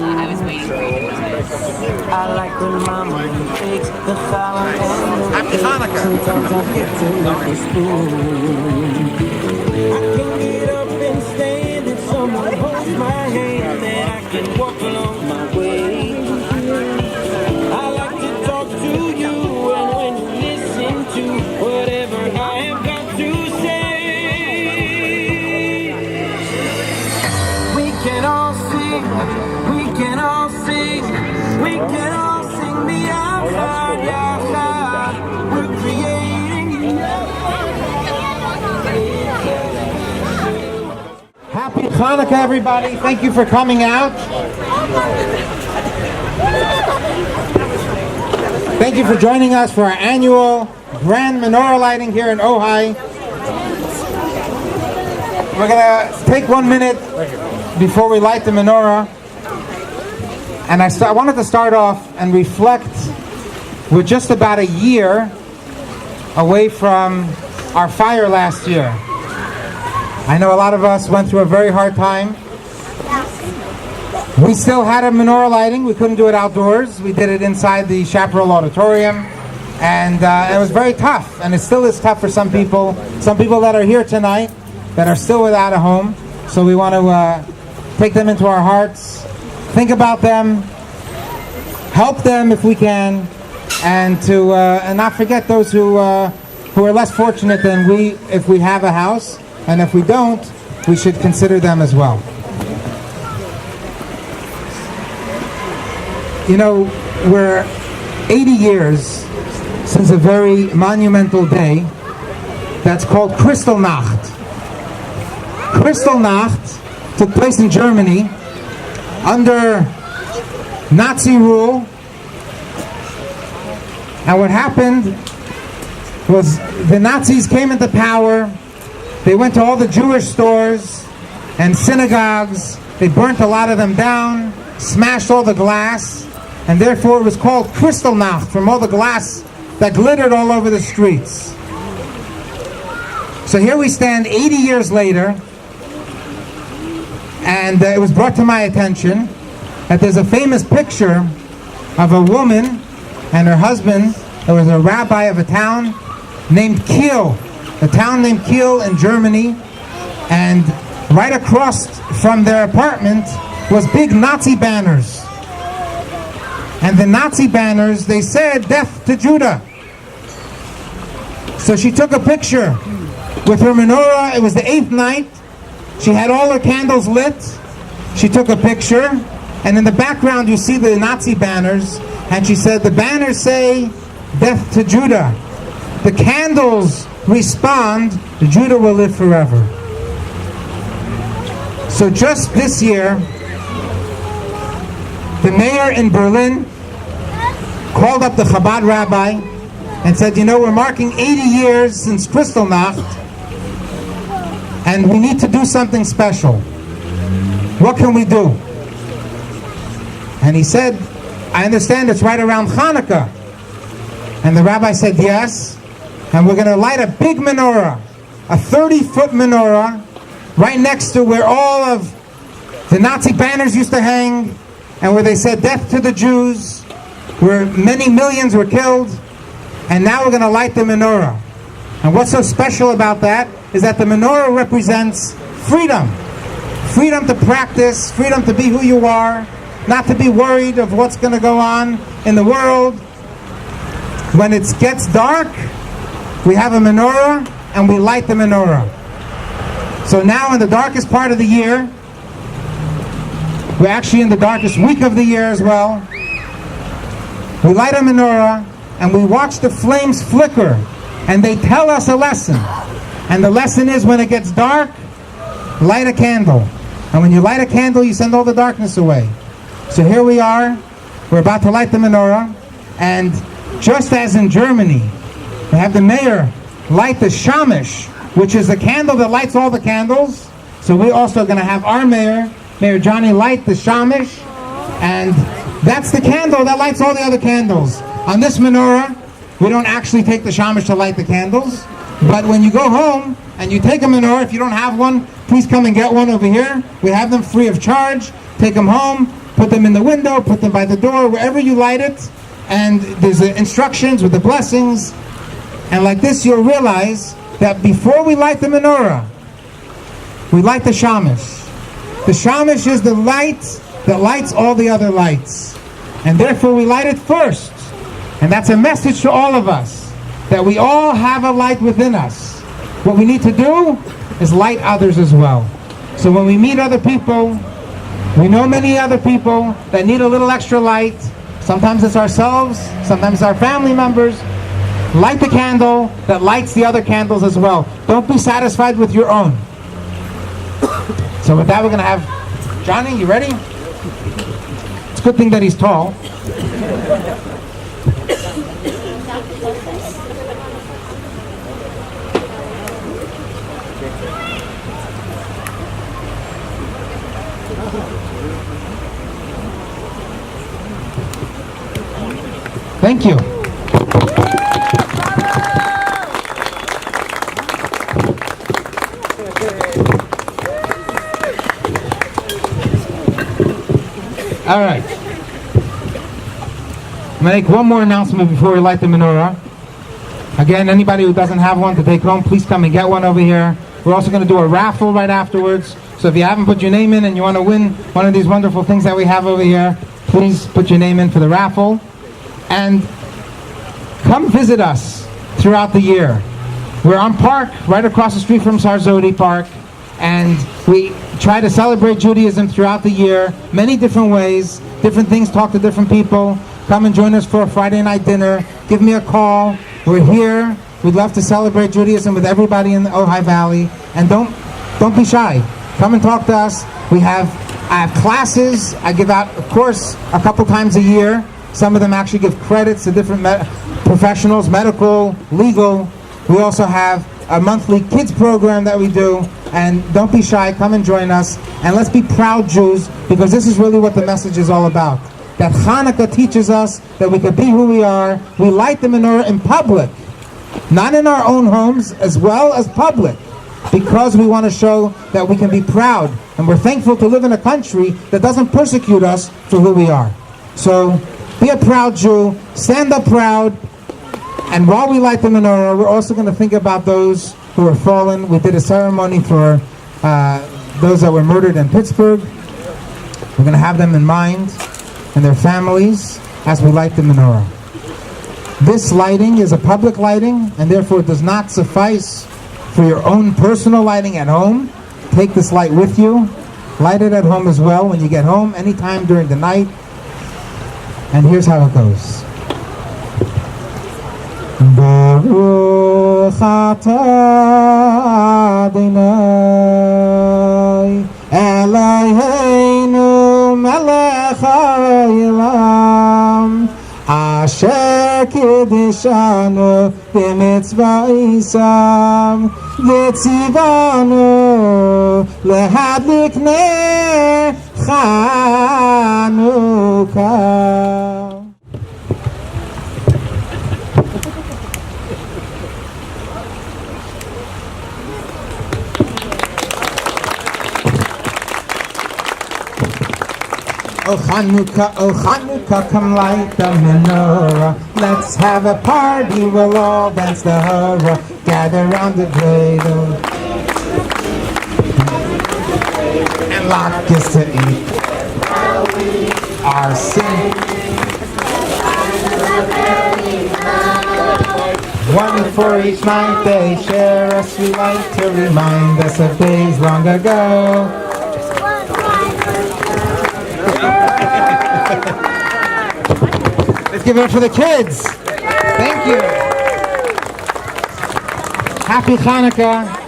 I was waiting for you. I like when mama takes the challah and Happy Hanukkah. sometimes I get to the spoon. I can get up and stand and someone holds my hand and I can walk along my way. I like to talk to you and when you listen to whatever I have got to say. We can all sing, we can all sing, we can all sing the Ojai, Ojai. We're creating. Happy Hanukkah, everybody. Thank you for coming out. Thank you for joining us for our annual grand menorah lighting here in Ojai. We're going to take 1 minute before we light the menorah. And I wanted to start off and reflect. We're just about a year away from our fire last year. I know a lot of us went through a very hard time. We still had a menorah lighting. We couldn't do it outdoors. We did it inside the Chaparral Auditorium. And it was very tough. And it still is tough for some people. Some people that are here tonight that are still without a home. So we want to take them into our hearts. Think about them. Help them if we can. And to and not forget those who are less fortunate than we if we have a house. And if we don't, we should consider them as well. You know, we're 80 years since a very monumental day that's called Kristallnacht. Kristallnacht took place in Germany under Nazi rule. And what happened was the Nazis came into power. They went to all the Jewish stores and synagogues. They burnt a lot of them down, smashed all the glass, and therefore it was called Kristallnacht from all the glass that glittered all over the streets. So here we stand 80 years later, and it was brought to my attention that there's a famous picture of a woman and her husband. There was a rabbi of a town named Kiel, a town named Kiel in Germany, and right across from their apartment was big Nazi banners. And the Nazi banners, they said, "Death to Judah." So she took a picture with her menorah. It was the 8th night. She had all her candles lit. She took a picture, and in the background you see the Nazi banners, and she said, "The banners say, 'Death to Judah.' The candles respond, 'Judah will live forever.'" So just this year, the mayor in Berlin called up the Chabad rabbi and said, "You know, we're marking 80 years since Kristallnacht, and we need to do something special. What can we do?" And he said, "I understand it's right around Hanukkah." And the rabbi said, "Yes, and we're going to light a big menorah, a 30-foot menorah, right next to where all of the Nazi banners used to hang, and where they said death to the Jews, where many millions were killed, and now we're going to light the menorah." And what's so special about that is that the menorah represents freedom. Freedom to practice, freedom to be who you are, not to be worried of what's going to go on in the world. When it gets dark, we have a menorah and we light the menorah. So now in the darkest part of the year, we're actually in the darkest week of the year as well, we light a menorah and we watch the flames flicker, and they tell us a lesson. And the lesson is, when it gets dark, light a candle. And when you light a candle, you send all the darkness away. So here we are, we're about to light the menorah, and just as in Germany, we have the mayor light the shamish, which is the candle that lights all the candles. So we're also going to have our mayor, Mayor Johnny, light the shamish, And that's the candle that lights all the other candles. On this menorah, we don't actually take the shamash to light the candles, but when you go home and you take a menorah, if you don't have one, please come and get one over here. We have them free of charge. Take them home, put them in the window, put them by the door, wherever you light it, and there's the instructions with the blessings. And like this, you'll realize that before we light the menorah, we light the shamash. The shamash is the light that lights all the other lights. And therefore we light it first. And that's a message to all of us, that we all have a light within us. What we need to do is light others as well. So when we meet other people, we know many other people that need a little extra light. Sometimes it's ourselves, sometimes it's our family members. Light the candle that lights the other candles as well. Don't be satisfied with your own. So with that, we're going to have Johnny, you ready? It's a good thing that he's tall. Thank you. All right. I'm going to make one more announcement before we light the menorah. Again, anybody who doesn't have one to take home, please come and get one over here. We're also going to do a raffle right afterwards. So if you haven't put your name in and you want to win one of these wonderful things that we have over here, please put your name in for the raffle. And come visit us throughout the year. We're on Park, right across the street from Sarzodi Park, and we try to celebrate Judaism throughout the year, many different ways, different things, talk to different people. Come and join us for a Friday night dinner. Give me a call. We're here. We'd love to celebrate Judaism with everybody in the Ojai Valley. And don't be shy. Come and talk to us. I have classes. I give out a course a couple times a year. Some of them actually give credits to different professionals, medical, legal. We also have a monthly kids program that we do. And don't be shy, come and join us. And let's be proud Jews, because this is really what the message is all about. That Hanukkah teaches us that we can be who we are. We light the menorah in public, not in our own homes, as well as public, because we want to show that we can be proud. And we're thankful to live in a country that doesn't persecute us for who we are. So be a proud Jew, stand up proud. And while we light the menorah, we're also going to think about those who are fallen. We did a ceremony for those that were murdered in Pittsburgh. We're going to have them in mind and their families as we light the menorah. This lighting is a public lighting, and therefore it does not suffice for your own personal lighting at home. Take this light with you. Light it at home as well when you get home, anytime during the night. And here's how it goes. Baruch atah Adonai Eloheinu melech haolam asher kiddushanu b'mitzvosam v'tzivanu lehadlik ner Chanukah. Oh Chanukah, come light the menorah. Let's have a party, we'll all dance the hurrah. Gather round the cradle and lock us to eat our sin. One for each night they share a sweet light to remind us of days long ago. Let's give it up for the kids. Thank you. Happy Hanukkah.